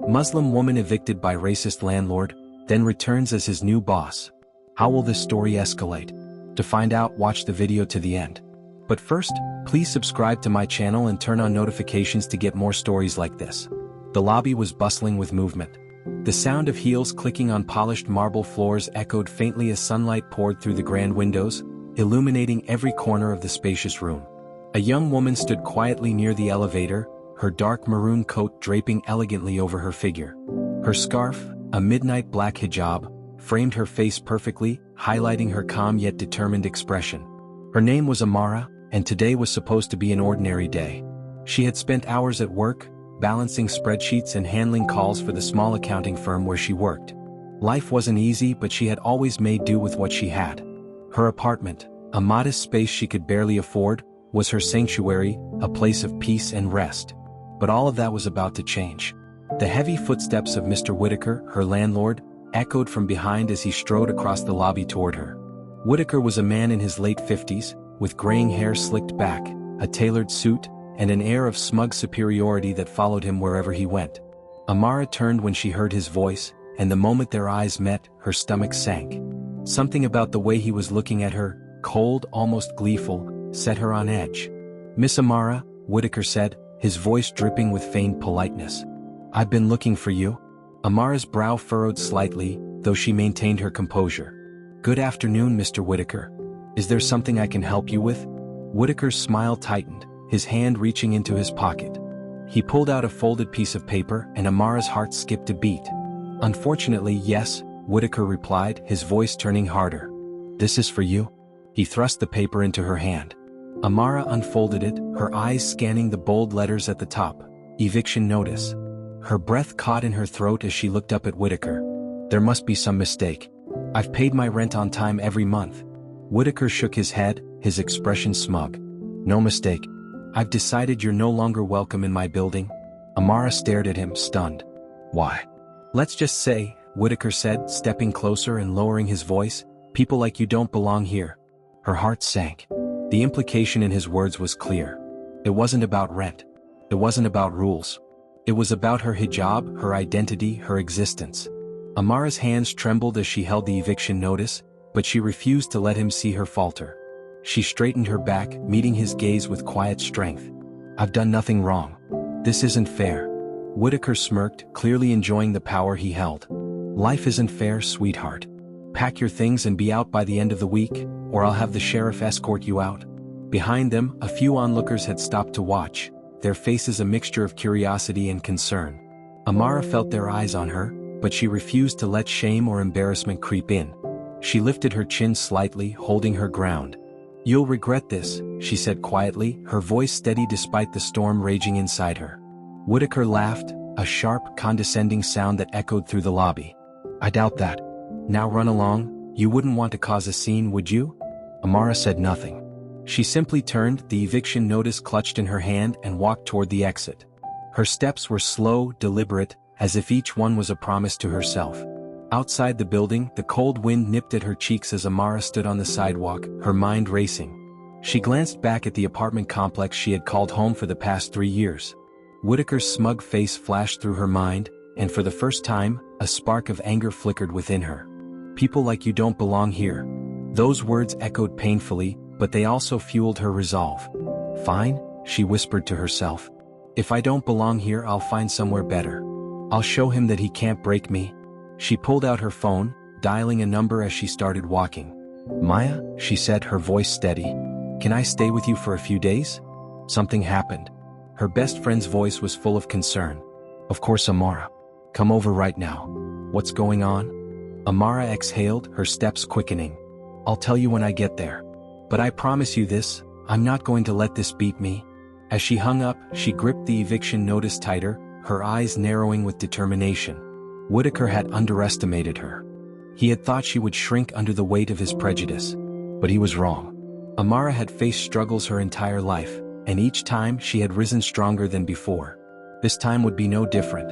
Muslim woman evicted by racist landlord, then returns as his new boss. How will this story escalate? To find out, watch the video to the end. But first, please subscribe to my channel and turn on notifications to get more stories like this. The lobby was bustling with movement. The sound of heels clicking on polished marble floors echoed faintly as sunlight poured through the grand windows, illuminating every corner of the spacious room. A young woman stood quietly near the elevator, her dark maroon coat draping elegantly over her figure. Her scarf, a midnight black hijab, framed her face perfectly, highlighting her calm yet determined expression. Her name was Amara, and today was supposed to be an ordinary day. She had spent hours at work, balancing spreadsheets and handling calls for the small accounting firm where she worked. Life wasn't easy, but she had always made do with what she had. Her apartment, a modest space she could barely afford, was her sanctuary, a place of peace and rest. But all of that was about to change. The heavy footsteps of Mr. Whitaker, her landlord, echoed from behind as he strode across the lobby toward her. Whitaker was a man in his late 50s, with graying hair slicked back, a tailored suit, and an air of smug superiority that followed him wherever he went. Amara turned when she heard his voice, and the moment their eyes met, her stomach sank. Something about the way he was looking at her, cold, almost gleeful, set her on edge. "Miss Amara," Whitaker said, his voice dripping with feigned politeness. "I've been looking for you." Amara's brow furrowed slightly, though she maintained her composure. "Good afternoon, Mr. Whitaker. Is there something I can help you with?" Whitaker's smile tightened, his hand reaching into his pocket. He pulled out a folded piece of paper, and Amara's heart skipped a beat. "Unfortunately, yes," Whitaker replied, his voice turning harder. "This is for you." He thrust the paper into her hand. Amara unfolded it, her eyes scanning the bold letters at the top. Eviction notice. Her breath caught in her throat as she looked up at Whitaker. "There must be some mistake. I've paid my rent on time every month." Whitaker shook his head, his expression smug. "No mistake. I've decided you're no longer welcome in my building." Amara stared at him, stunned. "Why?" "Let's just say," Whitaker said, stepping closer and lowering his voice, "people like you don't belong here." Her heart sank. The implication in his words was clear. It wasn't about rent. It wasn't about rules. It was about her hijab, her identity, her existence. Amara's hands trembled as she held the eviction notice, but she refused to let him see her falter. She straightened her back, meeting his gaze with quiet strength. "I've done nothing wrong. This isn't fair." Whitaker smirked, clearly enjoying the power he held. "Life isn't fair, sweetheart. Pack your things and be out by the end of the week, or I'll have the sheriff escort you out." Behind them, a few onlookers had stopped to watch, their faces a mixture of curiosity and concern. Amara felt their eyes on her, but she refused to let shame or embarrassment creep in. She lifted her chin slightly, holding her ground. "You'll regret this," she said quietly, her voice steady despite the storm raging inside her. Whitaker laughed, a sharp, condescending sound that echoed through the lobby. "I doubt that. Now run along. You wouldn't want to cause a scene, would you?" Amara said nothing. She simply turned, the eviction notice clutched in her hand, and walked toward the exit. Her steps were slow, deliberate, as if each one was a promise to herself. Outside the building, the cold wind nipped at her cheeks as Amara stood on the sidewalk, her mind racing. She glanced back at the apartment complex she had called home for the past 3 years. Whitaker's smug face flashed through her mind, and for the first time, a spark of anger flickered within her. "People like you don't belong here." Those words echoed painfully, but they also fueled her resolve. "Fine," she whispered to herself. "If I don't belong here, I'll find somewhere better. I'll show him that he can't break me." She pulled out her phone, dialing a number as she started walking. "Maya," she said, her voice steady. "Can I stay with you for a few days?" Something happened. Her best friend's voice was full of concern. "Of course, Amara. Come over right now." "What's going on?" Amara exhaled, her steps quickening. "I'll tell you when I get there. But I promise you this, I'm not going to let this beat me." As she hung up, she gripped the eviction notice tighter, her eyes narrowing with determination. Whitaker had underestimated her. He had thought she would shrink under the weight of his prejudice. But he was wrong. Amara had faced struggles her entire life, and each time she had risen stronger than before. This time would be no different.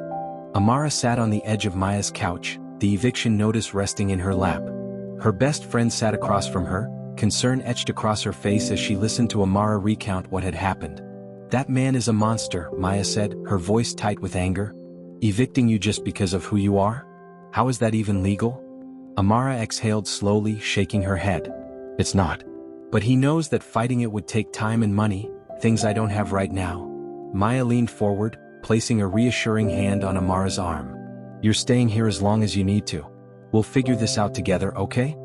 Amara sat on the edge of Maya's couch, the eviction notice resting in her lap. Her best friend sat across from her, concern etched across her face as she listened to Amara recount what had happened. "That man is a monster," Maya said, her voice tight with anger. Evicting you just because of who you are? How is that even legal? Amara exhaled slowly, shaking her head. It's not. But he knows that fighting it would take time and money, things I don't have right now. Maya leaned forward, placing a reassuring hand on Amara's arm. You're staying here as long as you need to. We'll figure this out together, okay?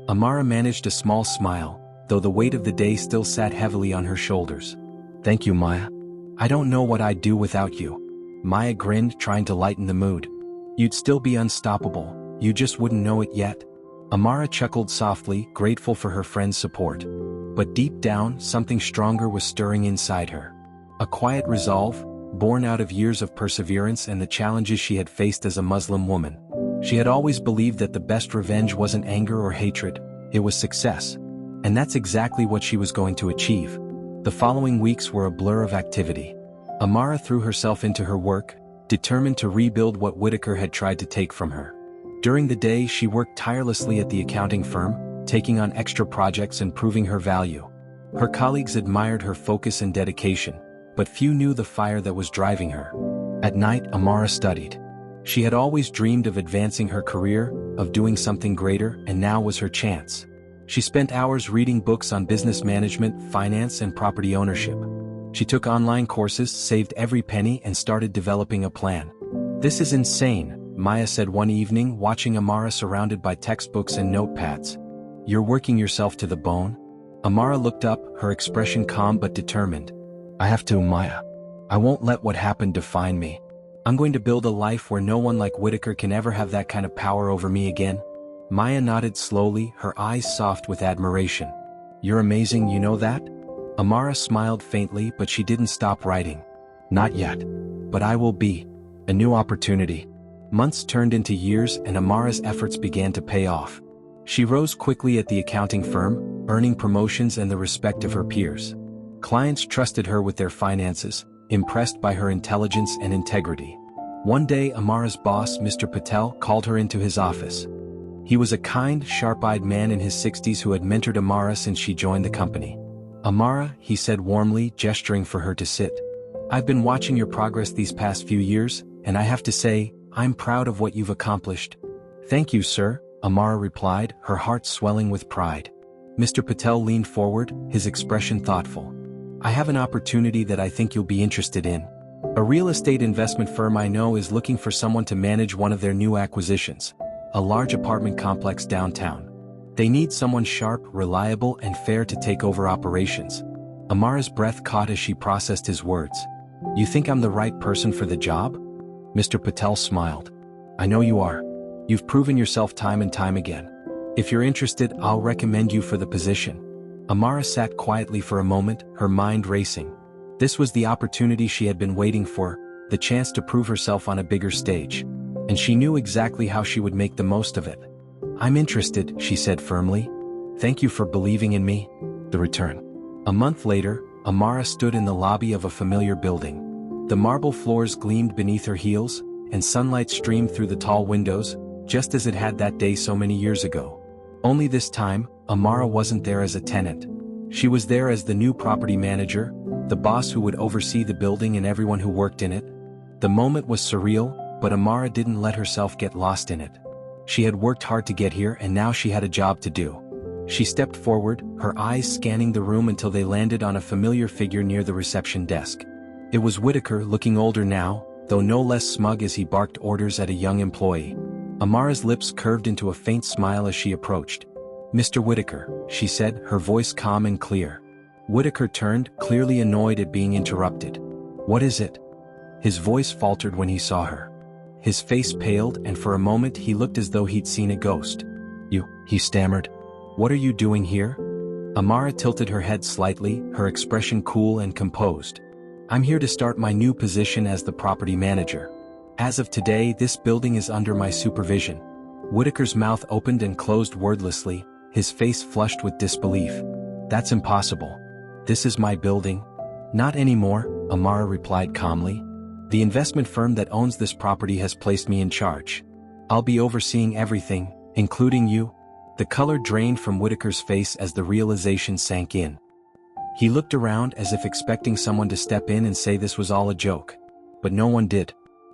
Amara managed a small smile, though the weight of the day still sat heavily on her shoulders. Thank you, Maya. I don't know what I'd do without you. Maya grinned, trying to lighten the mood. You'd still be unstoppable, you just wouldn't know it yet. Amara chuckled softly, grateful for her friend's support. But deep down, something stronger was stirring inside her. A quiet resolve, born out of years of perseverance and the challenges she had faced as a Muslim woman. She had always believed that the best revenge wasn't anger or hatred, it was success. And that's exactly what she was going to achieve. The following weeks were a blur of activity. Amara threw herself into her work, determined to rebuild what Whitaker had tried to take from her. During the day, she worked tirelessly at the accounting firm, taking on extra projects and proving her value. Her colleagues admired her focus and dedication, but few knew the fire that was driving her. At night, Amara studied. She had always dreamed of advancing her career, of doing something greater, and now was her chance. She spent hours reading books on business management, finance, and property ownership. She took online courses, saved every penny, and started developing a plan. This is insane, Maya said one evening, watching Amara surrounded by textbooks and notepads. You're working yourself to the bone? Amara looked up, her expression calm but determined. I have to, Maya. I won't let what happened define me. I'm going to build a life where no one like Whitaker can ever have that kind of power over me again. Maya nodded slowly, her eyes soft with admiration. You're amazing, you know that? Amara smiled faintly, but she didn't stop writing. Not yet. But I will be. A new opportunity. Months turned into years and Amara's efforts began to pay off. She rose quickly at the accounting firm, earning promotions and the respect of her peers. Clients trusted her with their finances, impressed by her intelligence and integrity. One day, Amara's boss, Mr. Patel, called her into his office. He was a kind, sharp-eyed man in his 60s who had mentored Amara since she joined the company. Amara, he said warmly, gesturing for her to sit. I've been watching your progress these past few years, and I have to say, I'm proud of what you've accomplished. Thank you, sir, Amara replied, her heart swelling with pride. Mr. Patel leaned forward, his expression thoughtful. I have an opportunity that I think you'll be interested in. A real estate investment firm I know is looking for someone to manage one of their new acquisitions, a large apartment complex downtown. They need someone sharp, reliable, and fair to take over operations. Amara's breath caught as she processed his words. You think I'm the right person for the job? Mr. Patel smiled. I know you are. You've proven yourself time and time again. If you're interested, I'll recommend you for the position. Amara sat quietly for a moment, her mind racing. This was the opportunity she had been waiting for, the chance to prove herself on a bigger stage. And she knew exactly how she would make the most of it. I'm interested, she said firmly. Thank you for believing in me. The return. A month later, Amara stood in the lobby of a familiar building. The marble floors gleamed beneath her heels, and sunlight streamed through the tall windows, just as it had that day so many years ago. Only this time, Amara wasn't there as a tenant. She was there as the new property manager, the boss who would oversee the building and everyone who worked in it. The moment was surreal, but Amara didn't let herself get lost in it. She had worked hard to get here and now she had a job to do. She stepped forward, her eyes scanning the room until they landed on a familiar figure near the reception desk. It was Whitaker, looking older now, though no less smug as he barked orders at a young employee. Amara's lips curved into a faint smile as she approached. Mr. Whitaker, she said, her voice calm and clear. Whitaker turned, clearly annoyed at being interrupted. What is it? His voice faltered when he saw her. His face paled and for a moment he looked as though he'd seen a ghost. He stammered. What are you doing here? Amara tilted her head slightly, her expression cool and composed. I'm here to start my new position as the property manager. As of today, this building is under my supervision. Whitaker's mouth opened and closed wordlessly, his face flushed with disbelief. That's impossible. This is my building. Not anymore, Amara replied calmly. The investment firm that owns this property has placed me in charge. I'll be overseeing everything, including you. The color drained from Whitaker's face as the realization sank in. He looked around as if expecting someone to step in and say this was all a joke. But no one did.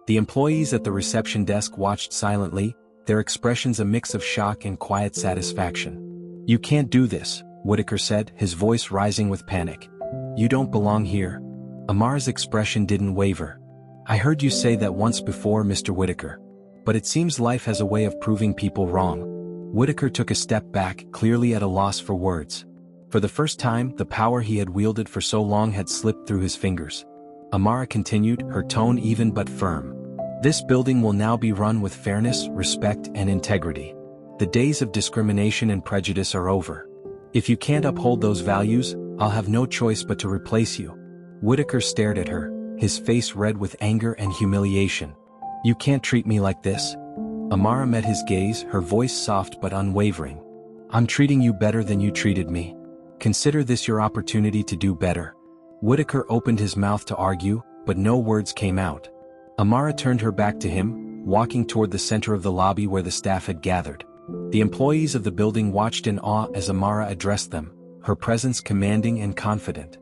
The employees at the reception desk watched silently, their expressions a mix of shock and quiet satisfaction. "You can't do this," Whitaker said, his voice rising with panic. "You don't belong here." Amara's expression didn't waver. "I heard you say that once before, Mr. Whitaker. But it seems life has a way of proving people wrong." Whitaker took a step back, clearly at a loss for words. For the first time, the power he had wielded for so long had slipped through his fingers. Amara continued, her tone even but firm. "This building will now be run with fairness, respect, and integrity. The days of discrimination and prejudice are over. If you can't uphold those values, I'll have no choice but to replace you." Whitaker stared at her, his face red with anger and humiliation. "You can't treat me like this." Amara met his gaze, her voice soft but unwavering. "I'm treating you better than you treated me. Consider this your opportunity to do better." Whitaker opened his mouth to argue, but no words came out. Amara turned her back to him, walking toward the center of the lobby where the staff had gathered. The employees of the building watched in awe as Amara addressed them, her presence commanding and confident.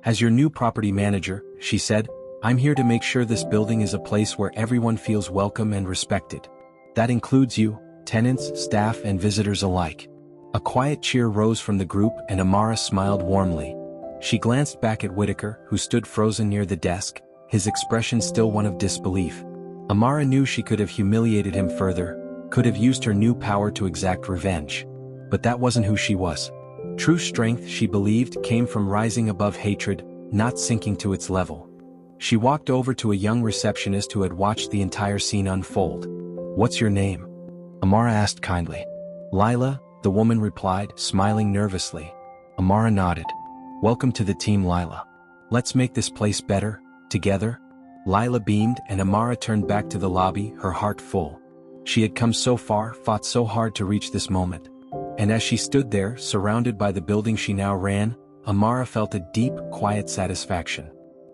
"As your new property manager," she said, "I'm here to make sure this building is a place where everyone feels welcome and respected. That includes you, tenants, staff, and visitors alike." A quiet cheer rose from the group and Amara smiled warmly. She glanced back at Whitaker, who stood frozen near the desk, his expression still one of disbelief. Amara knew she could have humiliated him further, could have used her new power to exact revenge. But that wasn't who she was. True strength, she believed, came from rising above hatred, not sinking to its level. She walked over to a young receptionist who had watched the entire scene unfold. "What's your name?" Amara asked kindly. "Lila," the woman replied, smiling nervously. Amara nodded. "Welcome to the team, Lila. Let's make this place better, together." Lila beamed and Amara turned back to the lobby, her heart full. She had come so far, fought so hard to reach this moment. And as she stood there, surrounded by the building she now ran, Amara felt a deep, quiet satisfaction.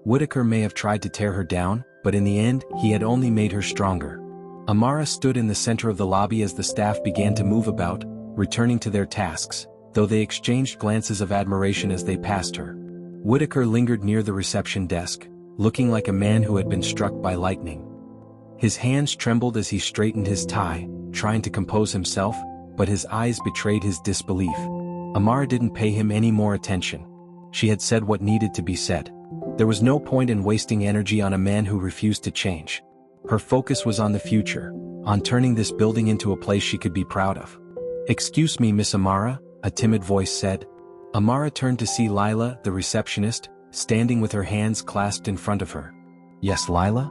Whitaker may have tried to tear her down, but in the end, he had only made her stronger. Amara stood in the center of the lobby as the staff began to move about, returning to their tasks, though they exchanged glances of admiration as they passed her. Whitaker lingered near the reception desk, looking like a man who had been struck by lightning. His hands trembled as he straightened his tie, trying to compose himself, but his eyes betrayed his disbelief. Amara didn't pay him any more attention. She had said what needed to be said. There was no point in wasting energy on a man who refused to change. Her focus was on the future, on turning this building into a place she could be proud of. "Excuse me, Miss Amara," a timid voice said. Amara turned to see Lila, the receptionist, standing with her hands clasped in front of her. "Yes, Lila?"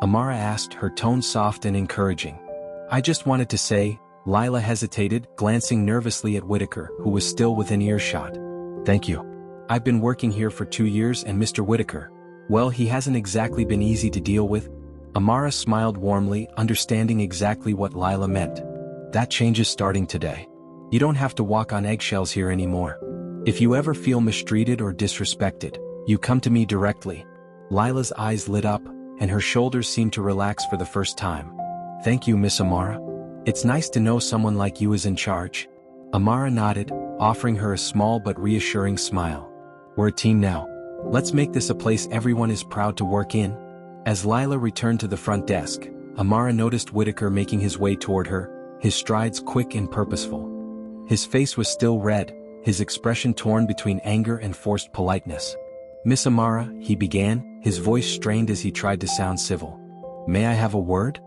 Amara asked, her tone soft and encouraging. "I just wanted to say," Lila hesitated, glancing nervously at Whitaker, who was still within earshot. "Thank you. I've been working here for 2 years and Mr. Whitaker, well, he hasn't exactly been easy to deal with." Amara smiled warmly, understanding exactly what Lila meant. "That changes starting today. You don't have to walk on eggshells here anymore. If you ever feel mistreated or disrespected, you come to me directly." Lila's eyes lit up, and her shoulders seemed to relax for the first time. "Thank you, Miss Amara. It's nice to know someone like you is in charge." Amara nodded, offering her a small but reassuring smile. "We're a team now. Let's make this a place everyone is proud to work in." As Lila returned to the front desk, Amara noticed Whitaker making his way toward her, his strides quick and purposeful. His face was still red, his expression torn between anger and forced politeness. "Miss Amara," he began, his voice strained as he tried to sound civil. "May I have a word?"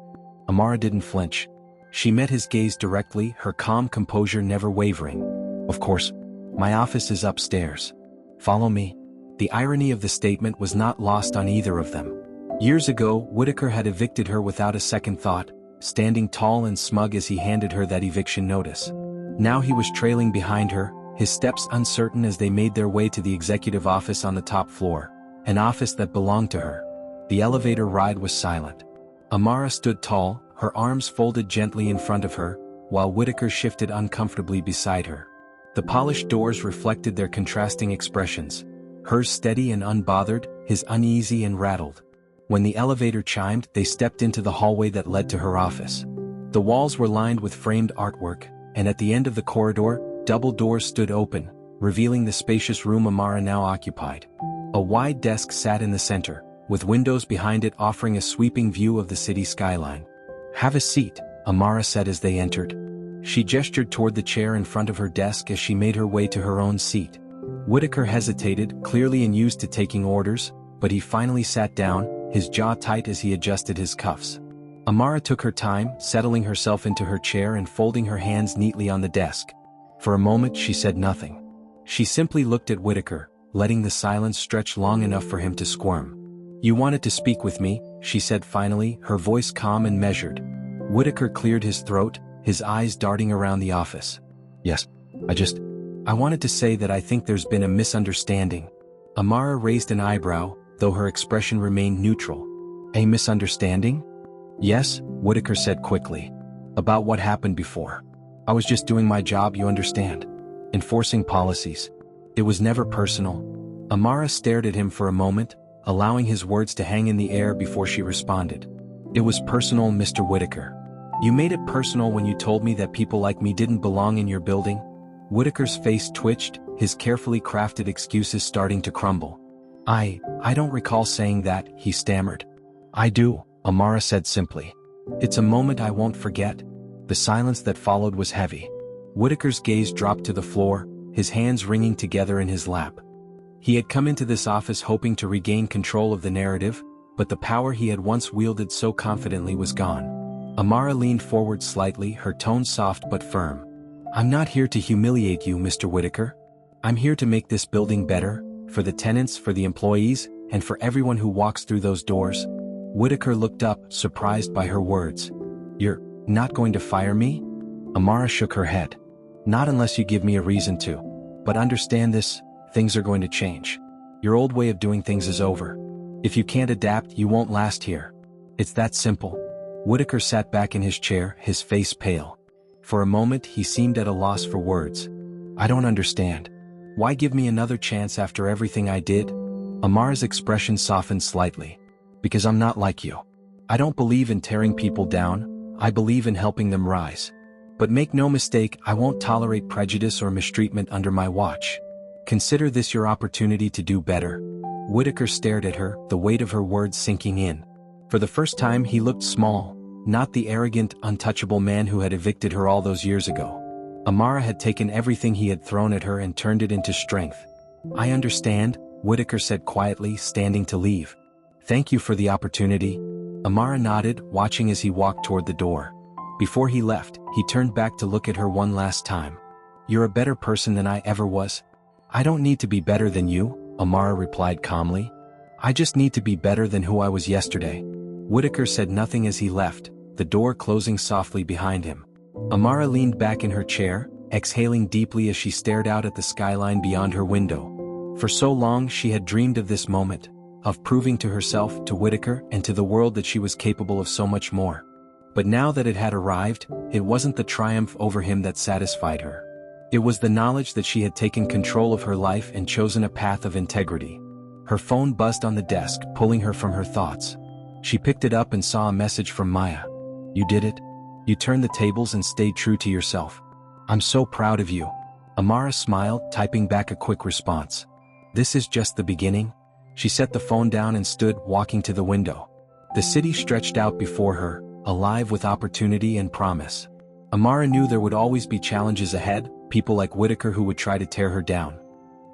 Amara didn't flinch. She met his gaze directly, her calm composure never wavering. "Of course. My office is upstairs. Follow me." The irony of the statement was not lost on either of them. Years ago, Whitaker had evicted her without a second thought, standing tall and smug as he handed her that eviction notice. Now he was trailing behind her, his steps uncertain as they made their way to the executive office on the top floor, an office that belonged to her. The elevator ride was silent. Amara stood tall, her arms folded gently in front of her, while Whitaker shifted uncomfortably beside her. The polished doors reflected their contrasting expressions, hers steady and unbothered, his uneasy and rattled. When the elevator chimed, they stepped into the hallway that led to her office. The walls were lined with framed artwork, and at the end of the corridor, double doors stood open, revealing the spacious room Amara now occupied. A wide desk sat in the center, with windows behind it offering a sweeping view of the city skyline. "Have a seat," Amara said as they entered. She gestured toward the chair in front of her desk as she made her way to her own seat. Whitaker hesitated, clearly unused to taking orders, but he finally sat down, his jaw tight as he adjusted his cuffs. Amara took her time, settling herself into her chair and folding her hands neatly on the desk. For a moment she said nothing. She simply looked at Whitaker, letting the silence stretch long enough for him to squirm. "You wanted to speak with me," she said finally, her voice calm and measured. Whitaker cleared his throat, his eyes darting around the office. "Yes, I wanted to say that I think there's been a misunderstanding." Amara raised an eyebrow, though her expression remained neutral. "A misunderstanding?" "Yes," Whitaker said quickly. "About what happened before. I was just doing my job, you understand. Enforcing policies. It was never personal." Amara stared at him for a moment, allowing his words to hang in the air before she responded. "It was personal, Mr. Whitaker. You made it personal when you told me that people like me didn't belong in your building." Whitaker's face twitched, his carefully crafted excuses starting to crumble. I don't recall saying that," he stammered. "I do," Amara said simply. "It's a moment I won't forget." The silence that followed was heavy. Whitaker's gaze dropped to the floor, his hands wringing together in his lap. He had come into this office hoping to regain control of the narrative, but the power he had once wielded so confidently was gone. Amara leaned forward slightly, her tone soft but firm. "I'm not here to humiliate you, Mr. Whitaker. I'm here to make this building better, for the tenants, for the employees, and for everyone who walks through those doors." Whitaker looked up, surprised by her words. "You're not going to fire me?" Amara shook her head. "Not unless you give me a reason to. But understand this, things are going to change. Your old way of doing things is over. If you can't adapt, you won't last here. It's that simple." Whitaker sat back in his chair, his face pale. For a moment he seemed at a loss for words. "I don't understand. Why give me another chance after everything I did?" Amara's expression softened slightly. "Because I'm not like you. I don't believe in tearing people down, I believe in helping them rise. But make no mistake, I won't tolerate prejudice or mistreatment under my watch. Consider this your opportunity to do better." Whitaker stared at her, the weight of her words sinking in. For the first time he looked small, not the arrogant, untouchable man who had evicted her all those years ago. Amara had taken everything he had thrown at her and turned it into strength. "I understand," Whitaker said quietly, standing to leave. "Thank you for the opportunity." Amara nodded, watching as he walked toward the door. Before he left, he turned back to look at her one last time. "You're a better person than I ever was." "I don't need to be better than you," Amara replied calmly. "I just need to be better than who I was yesterday." Whitaker said nothing as he left, the door closing softly behind him. Amara leaned back in her chair, exhaling deeply as she stared out at the skyline beyond her window. For so long she had dreamed of this moment, of proving to herself, to Whitaker, and to the world that she was capable of so much more. But now that it had arrived, it wasn't the triumph over him that satisfied her. It was the knowledge that she had taken control of her life and chosen a path of integrity. Her phone buzzed on the desk, pulling her from her thoughts. She picked it up and saw a message from Maya. "You did it. You turned the tables and stayed true to yourself. I'm so proud of you." Amara smiled, typing back a quick response. "This is just the beginning." She set the phone down and stood, walking to the window. The city stretched out before her, alive with opportunity and promise. Amara knew there would always be challenges ahead, people like Whitaker who would try to tear her down.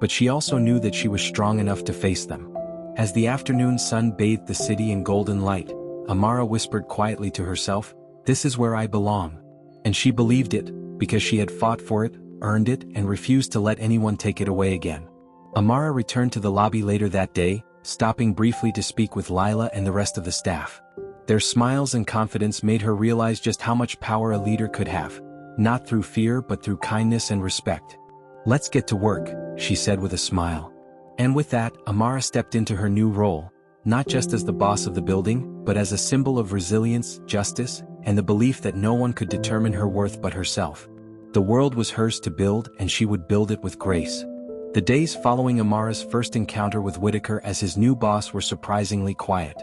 But she also knew that she was strong enough to face them. As the afternoon sun bathed the city in golden light, Amara whispered quietly to herself, "This is where I belong." And she believed it, because she had fought for it, earned it, and refused to let anyone take it away again. Amara returned to the lobby later that day, stopping briefly to speak with Lila and the rest of the staff. Their smiles and confidence made her realize just how much power a leader could have, not through fear but through kindness and respect. "Let's get to work," she said with a smile. And with that, Amara stepped into her new role, not just as the boss of the building, but as a symbol of resilience, justice, and the belief that no one could determine her worth but herself. The world was hers to build, and she would build it with grace. The days following Amara's first encounter with Whitaker as his new boss were surprisingly quiet.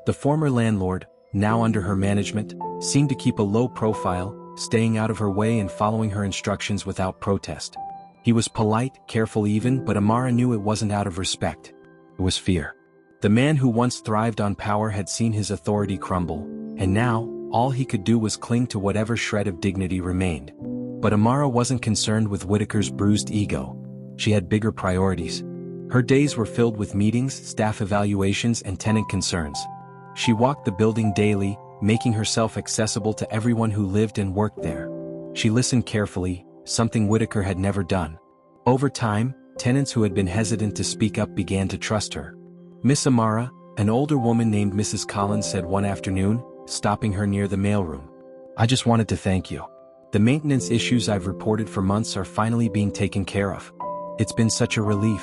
The former landlord, now under her management, seemed to keep a low profile, staying out of her way and following her instructions without protest. He was polite, careful even, but Amara knew it wasn't out of respect. It was fear. The man who once thrived on power had seen his authority crumble, and now, all he could do was cling to whatever shred of dignity remained. But Amara wasn't concerned with Whitaker's bruised ego. She had bigger priorities. Her days were filled with meetings, staff evaluations, and tenant concerns. She walked the building daily, making herself accessible to everyone who lived and worked there. She listened carefully, something Whitaker had never done. Over time, tenants who had been hesitant to speak up began to trust her. Miss Amara, an older woman named Mrs. Collins, said one afternoon, stopping her near the mailroom. "I just wanted to thank you. The maintenance issues I've reported for months are finally being taken care of. It's been such a relief."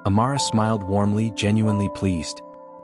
Amara smiled warmly, genuinely pleased.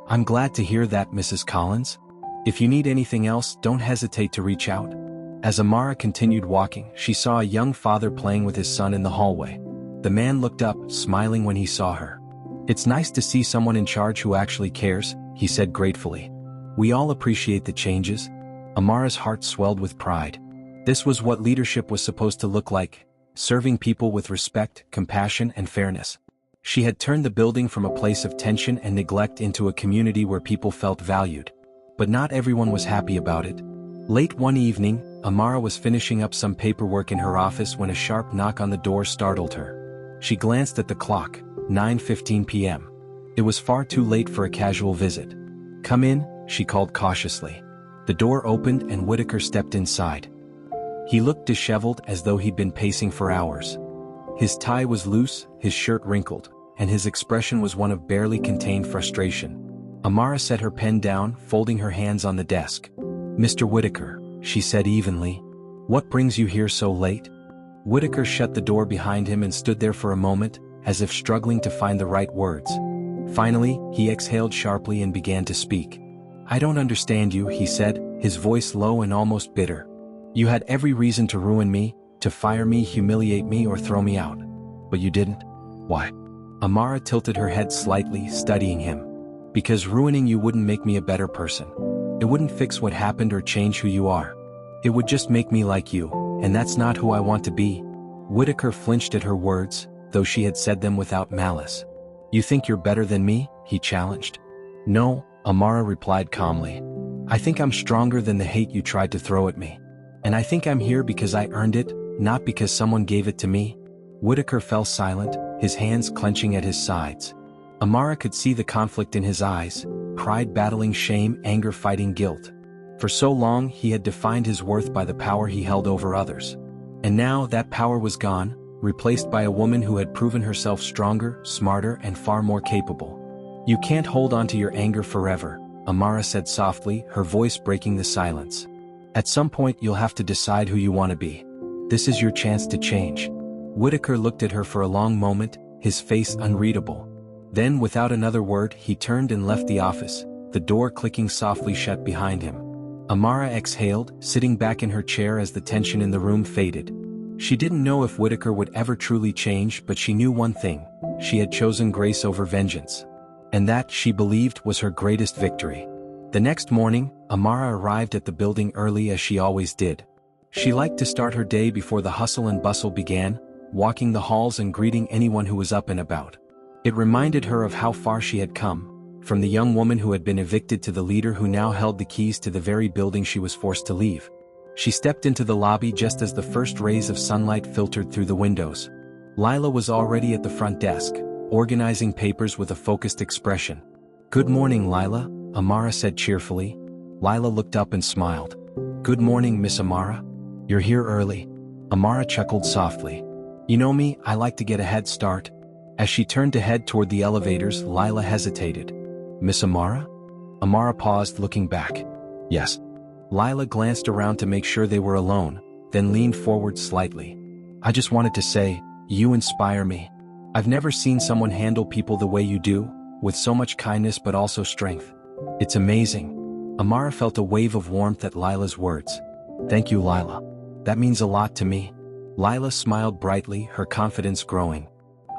"I'm glad to hear that, Mrs. Collins. If you need anything else, don't hesitate to reach out." As Amara continued walking, she saw a young father playing with his son in the hallway. The man looked up, smiling when he saw her. "It's nice to see someone in charge who actually cares," he said gratefully. "We all appreciate the changes." Amara's heart swelled with pride. This was what leadership was supposed to look like, serving people with respect, compassion, and fairness. She had turned the building from a place of tension and neglect into a community where people felt valued. But not everyone was happy about it. Late one evening, Amara was finishing up some paperwork in her office when a sharp knock on the door startled her. She glanced at the clock, 9:15 p.m. It was far too late for a casual visit. "Come in," she called cautiously. The door opened and Whitaker stepped inside. He looked disheveled, as though he'd been pacing for hours. His tie was loose, his shirt wrinkled, and his expression was one of barely contained frustration. Amara set her pen down, folding her hands on the desk. "Mr. Whitaker," she said evenly, "what brings you here so late?" Whitaker shut the door behind him and stood there for a moment, as if struggling to find the right words. Finally, he exhaled sharply and began to speak. "I don't understand you," he said, his voice low and almost bitter. "You had every reason to ruin me, to fire me, humiliate me, or throw me out. But you didn't. Why?" Amara tilted her head slightly, studying him. "Because ruining you wouldn't make me a better person. It wouldn't fix what happened or change who you are. It would just make me like you, and that's not who I want to be." Whitaker flinched at her words, though she had said them without malice. "You think you're better than me?" he challenged. "No," Amara replied calmly. "I think I'm stronger than the hate you tried to throw at me. And I think I'm here because I earned it, not because someone gave it to me." Whitaker fell silent, his hands clenching at his sides. Amara could see the conflict in his eyes, pride battling shame, anger fighting guilt. For so long he had defined his worth by the power he held over others. And now that power was gone, replaced by a woman who had proven herself stronger, smarter, and far more capable. "You can't hold on to your anger forever," Amara said softly, her voice breaking the silence. "At some point you'll have to decide who you want to be. This is your chance to change." Whitaker looked at her for a long moment, his face unreadable. Then, without another word, he turned and left the office, the door clicking softly shut behind him. Amara exhaled, sitting back in her chair as the tension in the room faded. She didn't know if Whitaker would ever truly change, but she knew one thing: she had chosen grace over vengeance. And that, she believed, was her greatest victory. The next morning, Amara arrived at the building early as she always did. She liked to start her day before the hustle and bustle began, walking the halls and greeting anyone who was up and about. It reminded her of how far she had come, from the young woman who had been evicted to the leader who now held the keys to the very building she was forced to leave. She stepped into the lobby just as the first rays of sunlight filtered through the windows. Lila was already at the front desk, organizing papers with a focused expression. "Good morning, Lila," Amara said cheerfully. Lila looked up and smiled. "Good morning, Miss Amara. You're here early." Amara chuckled softly. "You know me, I like to get a head start." As she turned to head toward the elevators, Lila hesitated. "Miss Amara?" Amara paused, looking back. "Yes." Lila glanced around to make sure they were alone, then leaned forward slightly. "I just wanted to say, you inspire me. I've never seen someone handle people the way you do, with so much kindness but also strength. It's amazing." Amara felt a wave of warmth at Lila's words. "Thank you, Lila. That means a lot to me." Lila smiled brightly, her confidence growing.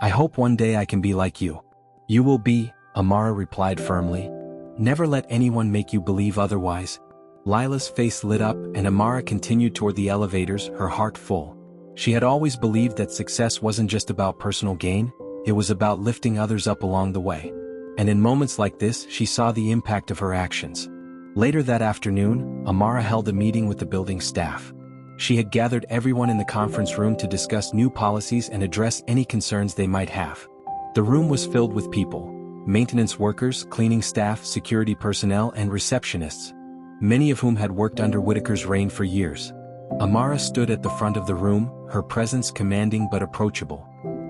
"I hope one day I can be like you." "You will be," Amara replied firmly. "Never let anyone make you believe otherwise." Lila's face lit up and Amara continued toward the elevators, her heart full. She had always believed that success wasn't just about personal gain, it was about lifting others up along the way. And in moments like this, she saw the impact of her actions. Later that afternoon, Amara held a meeting with the building staff. She had gathered everyone in the conference room to discuss new policies and address any concerns they might have. The room was filled with people: maintenance workers, cleaning staff, security personnel, and receptionists, many of whom had worked under Whitaker's reign for years. Amara stood at the front of the room, her presence commanding but approachable.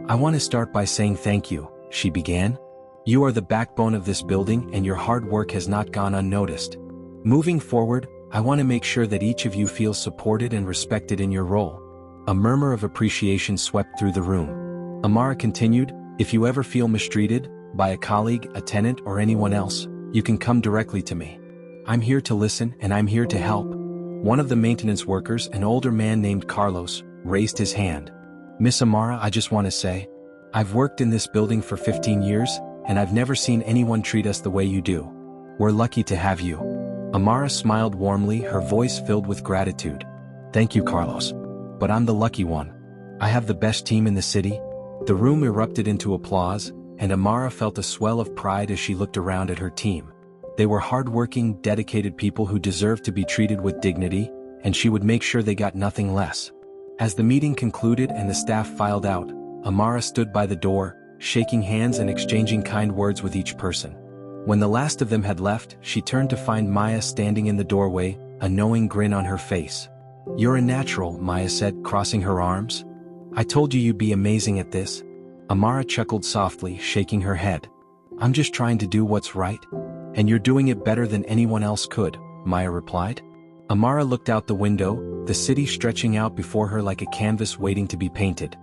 "I want to start by saying thank you," she began. "You are the backbone of this building, and your hard work has not gone unnoticed. Moving forward, I want to make sure that each of you feels supported and respected in your role." A murmur of appreciation swept through the room. Amara continued, "If you ever feel mistreated, by a colleague, a tenant, or anyone else, you can come directly to me. I'm here to listen, and I'm here to help." One of the maintenance workers, an older man named Carlos, raised his hand. "Miss Amara, I just want to say, I've worked in this building for 15 years, and I've never seen anyone treat us the way you do. We're lucky to have you." Amara smiled warmly, her voice filled with gratitude. "Thank you, Carlos. But I'm the lucky one. I have the best team in the city." The room erupted into applause, and Amara felt a swell of pride as she looked around at her team. They were hardworking, dedicated people who deserved to be treated with dignity, and she would make sure they got nothing less. As the meeting concluded and the staff filed out, Amara stood by the door, shaking hands and exchanging kind words with each person. When the last of them had left, she turned to find Maya standing in the doorway, a knowing grin on her face. "You're a natural," Maya said, crossing her arms. "I told you you'd be amazing at this." Amara chuckled softly, shaking her head. "I'm just trying to do what's right. And you're doing it better than anyone else could," Maya replied. Amara looked out the window, the city stretching out before her like a canvas waiting to be painted.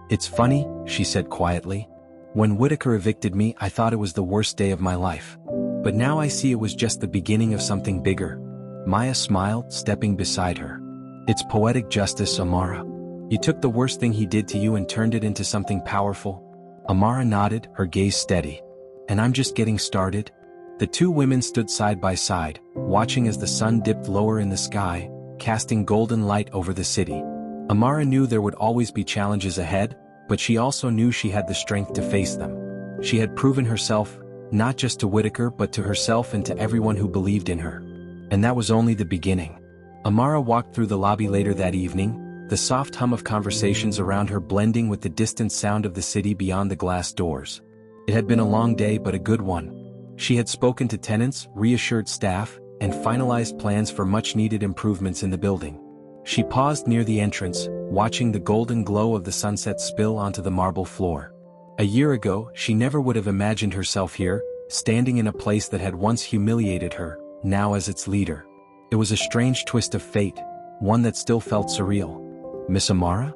"It's funny," she said quietly. "When Whitaker evicted me, I thought it was the worst day of my life. But now I see it was just the beginning of something bigger." Maya smiled, stepping beside her. "It's poetic justice, Amara. You took the worst thing he did to you and turned it into something powerful." Amara nodded, her gaze steady. "And I'm just getting started." The two women stood side by side, watching as the sun dipped lower in the sky, casting golden light over the city. Amara knew there would always be challenges ahead, but she also knew she had the strength to face them. She had proven herself, not just to Whitaker but to herself and to everyone who believed in her. And that was only the beginning. Amara walked through the lobby later that evening, the soft hum of conversations around her blending with the distant sound of the city beyond the glass doors. It had been a long day but a good one. She had spoken to tenants, reassured staff, and finalized plans for much-needed improvements in the building. She paused near the entrance, watching the golden glow of the sunset spill onto the marble floor. A year ago, she never would have imagined herself here, standing in a place that had once humiliated her, now as its leader. It was a strange twist of fate, one that still felt surreal. "Miss Amara?"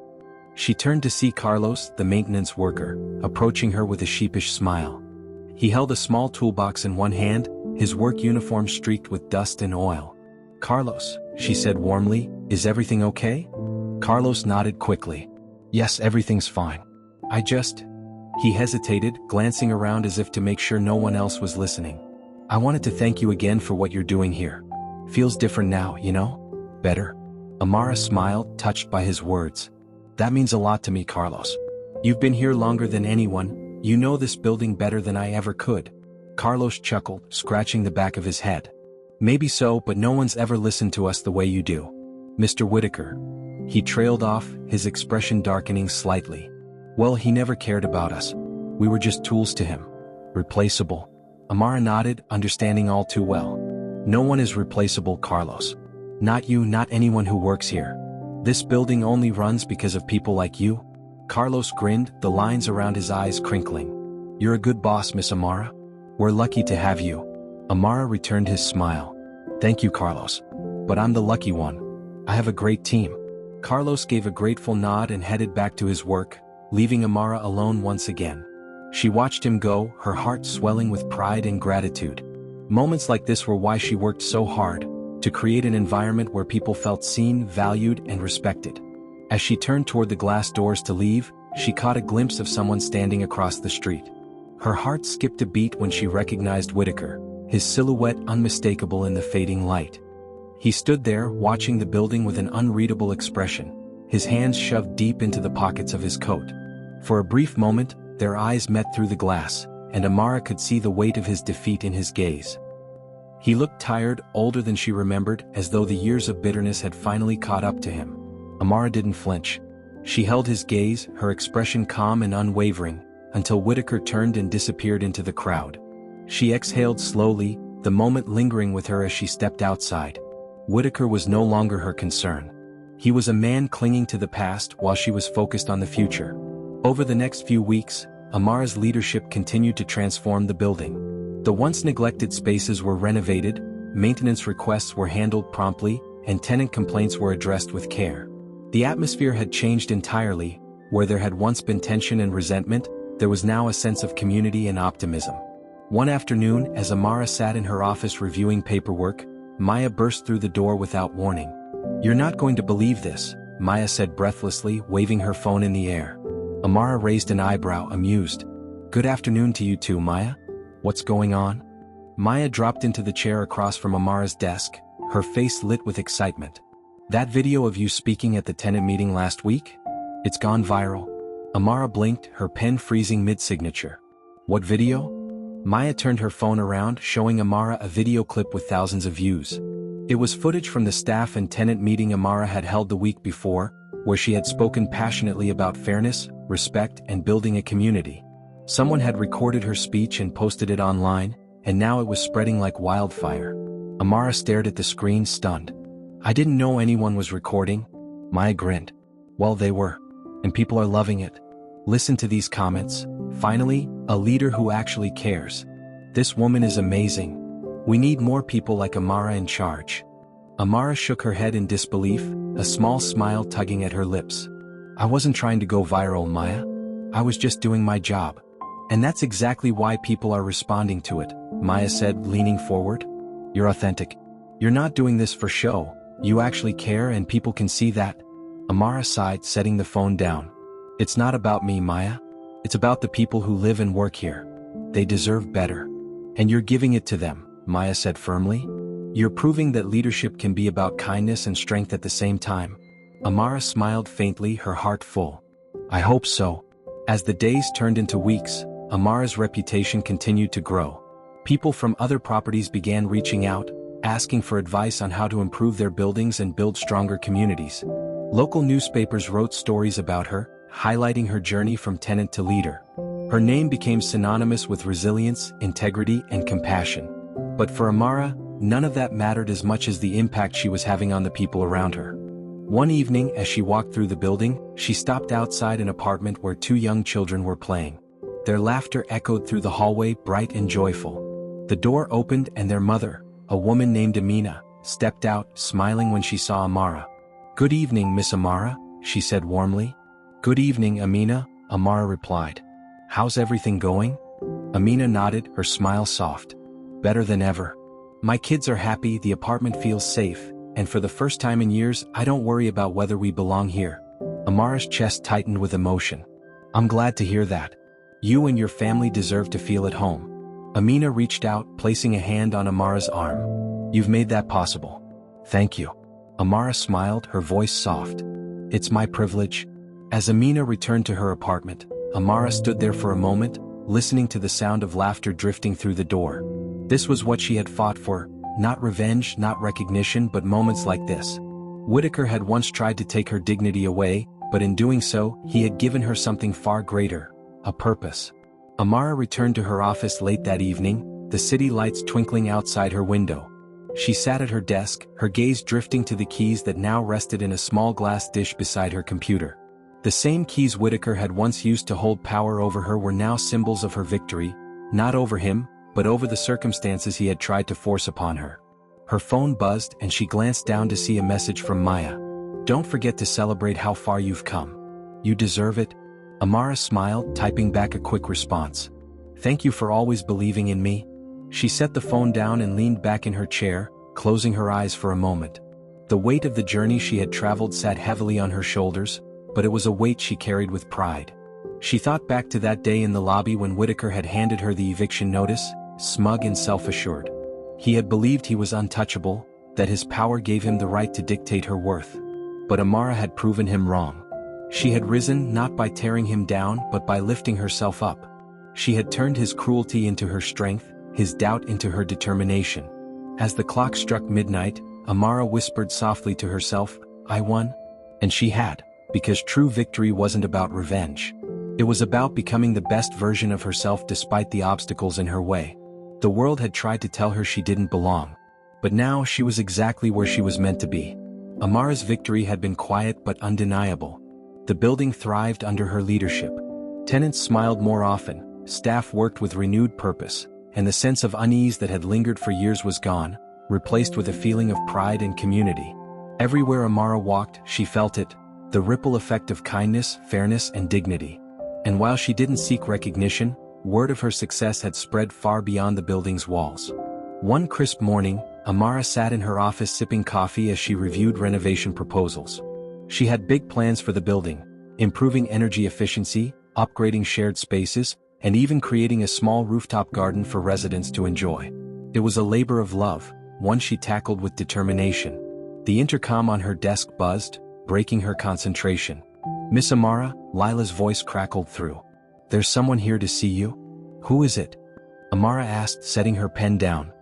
She turned to see Carlos, the maintenance worker, approaching her with a sheepish smile. He held a small toolbox in one hand, his work uniform streaked with dust and oil. "Carlos," she said warmly, "is everything okay?" Carlos nodded quickly. "Yes, everything's fine. I just..." He hesitated, glancing around as if to make sure no one else was listening. "I wanted to thank you again for what you're doing here. Feels different now, you know? Better." Amara smiled, touched by his words. "That means a lot to me, Carlos. You've been here longer than anyone. You know this building better than I ever could." Carlos chuckled, scratching the back of his head. "Maybe so, but no one's ever listened to us the way you do. Mr. Whitaker." He trailed off, his expression darkening slightly. "Well, he never cared about us. We were just tools to him. Replaceable." Amara nodded, understanding all too well. "No one is replaceable, Carlos. Not you, not anyone who works here. This building only runs because of people like you." Carlos grinned, the lines around his eyes crinkling. "You're a good boss, Miss Amara. We're lucky to have you." Amara returned his smile. "Thank you, Carlos. But I'm the lucky one. I have a great team." Carlos gave a grateful nod and headed back to his work, leaving Amara alone once again. She watched him go, her heart swelling with pride and gratitude. Moments like this were why she worked so hard, to create an environment where people felt seen, valued, and respected. As she turned toward the glass doors to leave, she caught a glimpse of someone standing across the street. Her heart skipped a beat when she recognized Whitaker, his silhouette unmistakable in the fading light. He stood there, watching the building with an unreadable expression, his hands shoved deep into the pockets of his coat. For a brief moment, their eyes met through the glass, and Amara could see the weight of his defeat in his gaze. He looked tired, older than she remembered, as though the years of bitterness had finally caught up to him. Amara didn't flinch. She held his gaze, her expression calm and unwavering, until Whitaker turned and disappeared into the crowd. She exhaled slowly, the moment lingering with her as she stepped outside. Whitaker was no longer her concern. He was a man clinging to the past while she was focused on the future. Over the next few weeks, Amara's leadership continued to transform the building. The once neglected spaces were renovated, maintenance requests were handled promptly, and tenant complaints were addressed with care. The atmosphere had changed entirely. Where there had once been tension and resentment, there was now a sense of community and optimism. One afternoon, as Amara sat in her office reviewing paperwork, Maya burst through the door without warning. "You're not going to believe this," Maya said breathlessly, waving her phone in the air. Amara raised an eyebrow, amused. "Good afternoon to you too, Maya. What's going on?" Maya dropped into the chair across from Amara's desk, her face lit with excitement. "That video of you speaking at the tenant meeting last week? It's gone viral." Amara blinked, her pen freezing mid-signature. "What video?" Maya turned her phone around, showing Amara a video clip with thousands of views. It was footage from the staff and tenant meeting Amara had held the week before, where she had spoken passionately about fairness, respect, and building a community. Someone had recorded her speech and posted it online, and now it was spreading like wildfire. Amara stared at the screen, stunned. "I didn't know anyone was recording." Maya grinned. "Well, they were. And people are loving it. Listen to these comments. Finally, a leader who actually cares. This woman is amazing. We need more people like Amara in charge." Amara shook her head in disbelief, a small smile tugging at her lips. "I wasn't trying to go viral, Maya. I was just doing my job. And that's exactly why people are responding to it," Maya said, leaning forward. "You're authentic. You're not doing this for show. You actually care and people can see that." Amara sighed, setting the phone down. "It's not about me, Maya. It's about the people who live and work here. They deserve better. And you're giving it to them," Maya said firmly. "You're proving that leadership can be about kindness and strength at the same time." Amara smiled faintly, her heart full. "I hope so." As the days turned into weeks, Amara's reputation continued to grow. People from other properties began reaching out, asking for advice on how to improve their buildings and build stronger communities. Local newspapers wrote stories about her, highlighting her journey from tenant to leader. Her name became synonymous with resilience, integrity, and compassion. But for Amara, none of that mattered as much as the impact she was having on the people around her. One evening, as she walked through the building, she stopped outside an apartment where two young children were playing. Their laughter echoed through the hallway, bright and joyful. The door opened and their mother, a woman named Amina, stepped out, smiling when she saw Amara. "Good evening, Miss Amara," she said warmly. "Good evening, Amina," Amara replied. "How's everything going?" Amina nodded, her smile soft. "Better than ever. My kids are happy, the apartment feels safe, and for the first time in years, I don't worry about whether we belong here." Amara's chest tightened with emotion. "I'm glad to hear that. You and your family deserve to feel at home." Amina reached out, placing a hand on Amara's arm. "You've made that possible. Thank you." Amara smiled, her voice soft. "It's my privilege." As Amina returned to her apartment, Amara stood there for a moment, listening to the sound of laughter drifting through the door. This was what she had fought for, not revenge, not recognition, but moments like this. Whitaker had once tried to take her dignity away, but in doing so, he had given her something far greater, a purpose. Amara returned to her office late that evening, the city lights twinkling outside her window. She sat at her desk, her gaze drifting to the keys that now rested in a small glass dish beside her computer. The same keys Whitaker had once used to hold power over her were now symbols of her victory, not over him, but over the circumstances he had tried to force upon her. Her phone buzzed and she glanced down to see a message from Maya. "Don't forget to celebrate how far you've come. You deserve it." Amara smiled, typing back a quick response. "Thank you for always believing in me." She set the phone down and leaned back in her chair, closing her eyes for a moment. The weight of the journey she had traveled sat heavily on her shoulders, but it was a weight she carried with pride. She thought back to that day in the lobby when Whitaker had handed her the eviction notice, smug and self-assured. He had believed he was untouchable, that his power gave him the right to dictate her worth. But Amara had proven him wrong. She had risen not by tearing him down but by lifting herself up. She had turned his cruelty into her strength, his doubt into her determination. As the clock struck midnight, Amara whispered softly to herself, "I won." And she had, because true victory wasn't about revenge. It was about becoming the best version of herself despite the obstacles in her way. The world had tried to tell her she didn't belong. But now she was exactly where she was meant to be. Amara's victory had been quiet but undeniable. The building thrived under her leadership. Tenants smiled more often, staff worked with renewed purpose, and the sense of unease that had lingered for years was gone, replaced with a feeling of pride and community. Everywhere Amara walked, she felt it, the ripple effect of kindness, fairness, and dignity. And while she didn't seek recognition, word of her success had spread far beyond the building's walls. One crisp morning, Amara sat in her office sipping coffee as she reviewed renovation proposals. She had big plans for the building, improving energy efficiency, upgrading shared spaces, and even creating a small rooftop garden for residents to enjoy. It was a labor of love, one she tackled with determination. The intercom on her desk buzzed, breaking her concentration. "Miss Amara," Lila's voice crackled through. "There's someone here to see you?" "Who is it?" Amara asked, setting her pen down.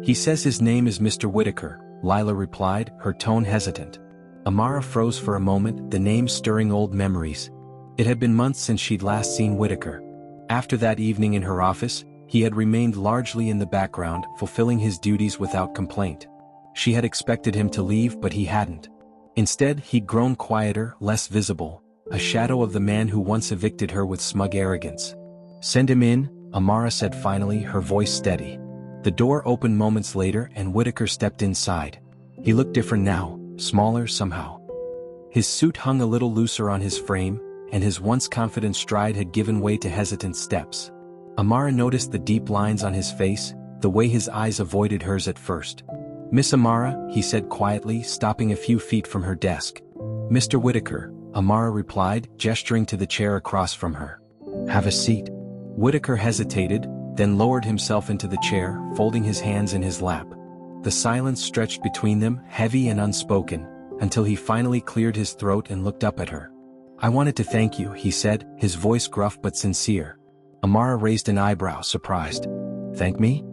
"He says his name is Mr. Whitaker," Lila replied, her tone hesitant. Amara froze for a moment, the name stirring old memories. It had been months since she'd last seen Whitaker. After that evening in her office, he had remained largely in the background, fulfilling his duties without complaint. She had expected him to leave, but he hadn't. Instead, he'd grown quieter, less visible, a shadow of the man who once evicted her with smug arrogance. "Send him in," Amara said finally, her voice steady. The door opened moments later and Whitaker stepped inside. He looked different now, smaller somehow. His suit hung a little looser on his frame, and his once confident stride had given way to hesitant steps. Amara noticed the deep lines on his face, the way his eyes avoided hers at first. "Miss Amara," he said quietly, stopping a few feet from her desk. "Mr. Whitaker," Amara replied, gesturing to the chair across from her. "Have a seat." Whitaker hesitated, then lowered himself into the chair, folding his hands in his lap. The silence stretched between them, heavy and unspoken, until he finally cleared his throat and looked up at her. "I wanted to thank you," he said, his voice gruff but sincere. Amara raised an eyebrow, surprised. "Thank me?"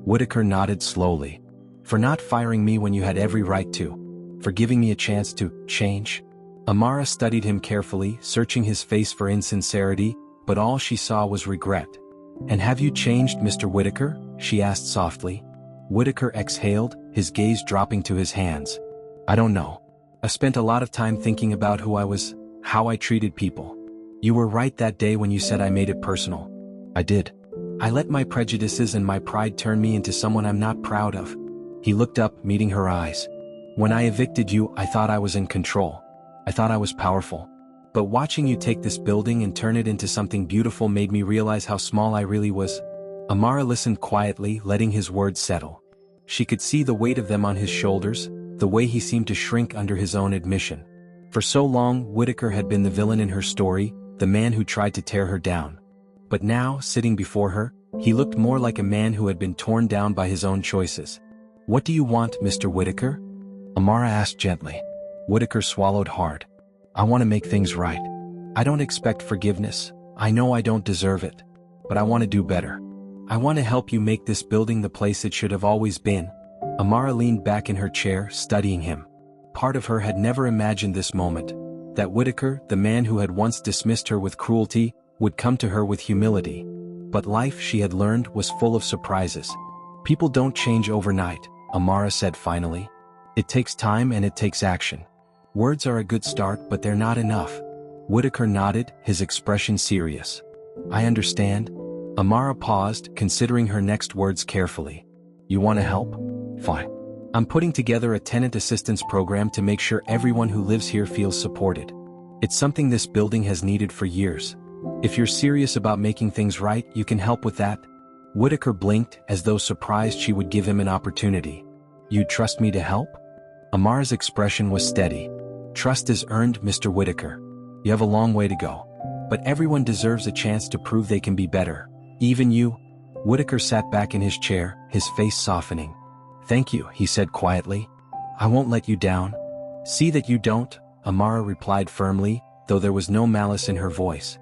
Whitaker nodded slowly. "For not firing me when you had every right to. For giving me a chance to change." Amara studied him carefully, searching his face for insincerity, but all she saw was regret. "And have you changed, Mr. Whitaker?" she asked softly. Whitaker exhaled, his gaze dropping to his hands. "I don't know. I spent a lot of time thinking about who I was, how I treated people. You were right that day when you said I made it personal. I did. I let my prejudices and my pride turn me into someone I'm not proud of." He looked up, meeting her eyes. "When I evicted you, I thought I was in control. I thought I was powerful. But watching you take this building and turn it into something beautiful made me realize how small I really was." Amara listened quietly, letting his words settle. She could see the weight of them on his shoulders, the way he seemed to shrink under his own admission. For so long, Whitaker had been the villain in her story, the man who tried to tear her down. But now, sitting before her, he looked more like a man who had been torn down by his own choices. "What do you want, Mr. Whitaker?" Amara asked gently. Whitaker swallowed hard. "I want to make things right. I don't expect forgiveness. I know I don't deserve it. But I want to do better. I want to help you make this building the place it should have always been." Amara leaned back in her chair, studying him. Part of her had never imagined this moment. That Whitaker, the man who had once dismissed her with cruelty, would come to her with humility. But life, she had learned, was full of surprises. "People don't change overnight," Amara said finally. "It takes time and it takes action. Words are a good start, but they're not enough." Whitaker nodded, his expression serious. "I understand." Amara paused, considering her next words carefully. "You want to help? Fine. I'm putting together a tenant assistance program to make sure everyone who lives here feels supported. It's something this building has needed for years. If you're serious about making things right, you can help with that." Whitaker blinked, as though surprised she would give him an opportunity. "You trust me to help?" Amara's expression was steady. "Trust is earned, Mr. Whitaker. You have a long way to go. But everyone deserves a chance to prove they can be better. Even you." Whitaker sat back in his chair, his face softening. "Thank you," he said quietly. "I won't let you down." "See that you don't," Amara replied firmly, though there was no malice in her voice.